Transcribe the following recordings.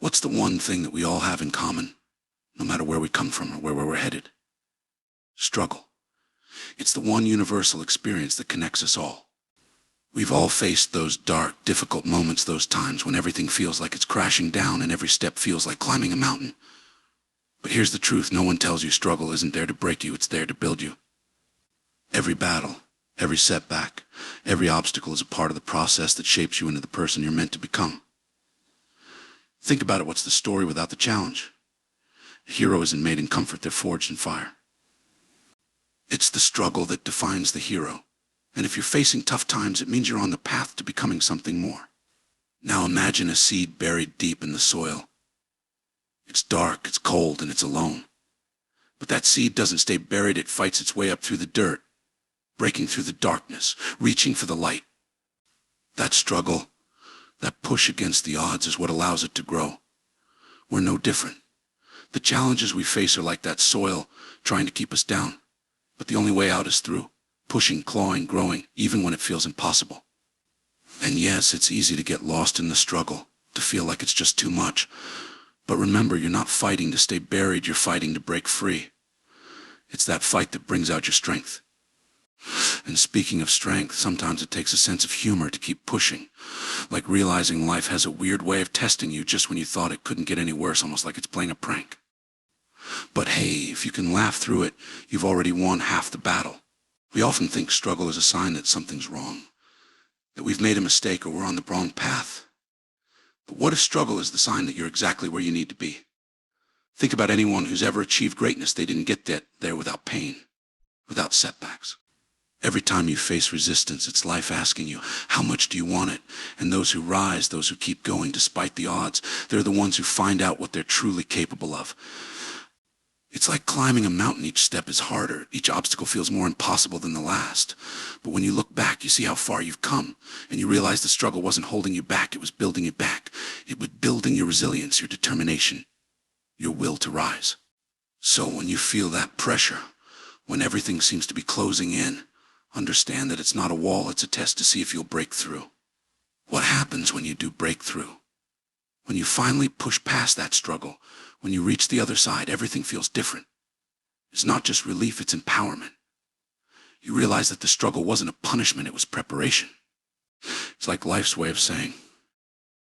What's the one thing that we all have in common, no matter where we come from or where we're headed? Struggle. It's the one universal experience that connects us all. We've all faced those dark, difficult moments, those times when everything feels like it's crashing down and every step feels like climbing a mountain. But here's the truth, no one tells you struggle isn't there to break you, it's there to build you. Every battle, every setback, every obstacle is a part of the process that shapes you into the person you're meant to become. Think about it, what's the story without the challenge? A hero isn't made in comfort, they're forged in fire. It's the struggle that defines the hero. And if you're facing tough times, it means you're on the path to becoming something more. Now imagine a seed buried deep in the soil. It's dark, it's cold, and it's alone. But that seed doesn't stay buried, it fights its way up through the dirt, breaking through the darkness, reaching for the light. That struggle, that push against the odds is what allows it to grow. We're no different. The challenges we face are like that soil trying to keep us down. But the only way out is through, pushing, clawing, growing, even when it feels impossible. And yes, it's easy to get lost in the struggle, to feel like it's just too much. But remember, you're not fighting to stay buried, you're fighting to break free. It's that fight that brings out your strength. And speaking of strength, sometimes it takes a sense of humor to keep pushing. Like realizing life has a weird way of testing you just when you thought it couldn't get any worse, almost like it's playing a prank. But hey, if you can laugh through it, you've already won half the battle. We often think struggle is a sign that something's wrong, that we've made a mistake or we're on the wrong path. But what if struggle is the sign that you're exactly where you need to be? Think about anyone who's ever achieved greatness. They didn't get there without pain, without setbacks. Every time you face resistance, it's life asking you, how much do you want it? And those who rise, those who keep going despite the odds, they're the ones who find out what they're truly capable of. It's like climbing a mountain. Each step is harder. Each obstacle feels more impossible than the last. But when you look back, you see how far you've come, and you realize the struggle wasn't holding you back, it was building you back. It was building your resilience, your determination, your will to rise. So when you feel that pressure, when everything seems to be closing in, understand that it's not a wall, it's a test to see if you'll break through. What happens when you do break through? When you finally push past that struggle, when you reach the other side, everything feels different. It's not just relief, it's empowerment. You realize that the struggle wasn't a punishment, it was preparation. It's like life's way of saying,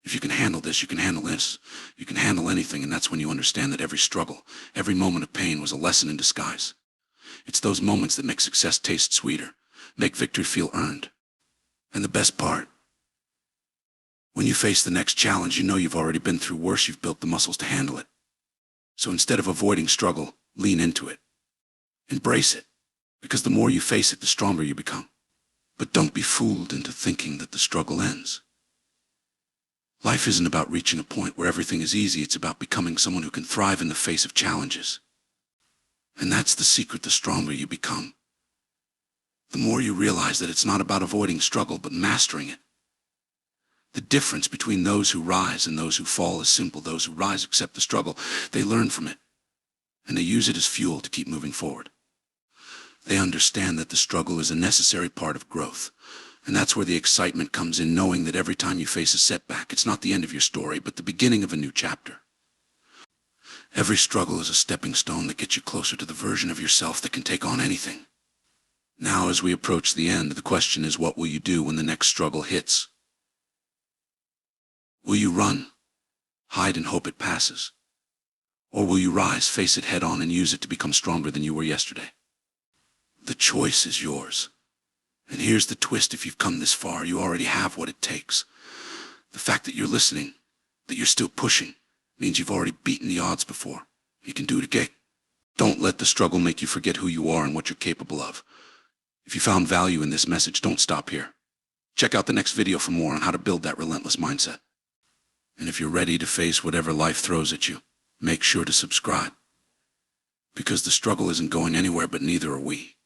if you can handle this, you can handle this. You can handle anything, and that's when you understand that every struggle, every moment of pain was a lesson in disguise. It's those moments that make success taste sweeter, make victory feel earned. And the best part, when you face the next challenge, you know you've already been through worse, you've built the muscles to handle it. So instead of avoiding struggle, lean into it. Embrace it, because the more you face it, the stronger you become. But don't be fooled into thinking that the struggle ends. Life isn't about reaching a point where everything is easy, it's about becoming someone who can thrive in the face of challenges. And that's the secret, the stronger you become. The more you realize that it's not about avoiding struggle, but mastering it. The difference between those who rise and those who fall is simple. Those who rise accept the struggle. They learn from it, and they use it as fuel to keep moving forward. They understand that the struggle is a necessary part of growth, and that's where the excitement comes in, knowing that every time you face a setback, it's not the end of your story, but the beginning of a new chapter. Every struggle is a stepping stone that gets you closer to the version of yourself that can take on anything. Now, as we approach the end, the question is, what will you do when the next struggle hits? Will you run, hide and hope it passes? Or will you rise, face it head on, and use it to become stronger than you were yesterday? The choice is yours. And here's the twist, if you've come this far, you already have what it takes. The fact that you're listening, that you're still pushing, means you've already beaten the odds before. You can do it again. Don't let the struggle make you forget who you are and what you're capable of. If you found value in this message, don't stop here. Check out the next video for more on how to build that relentless mindset. And if you're ready to face whatever life throws at you, make sure to subscribe. Because the struggle isn't going anywhere, but neither are we.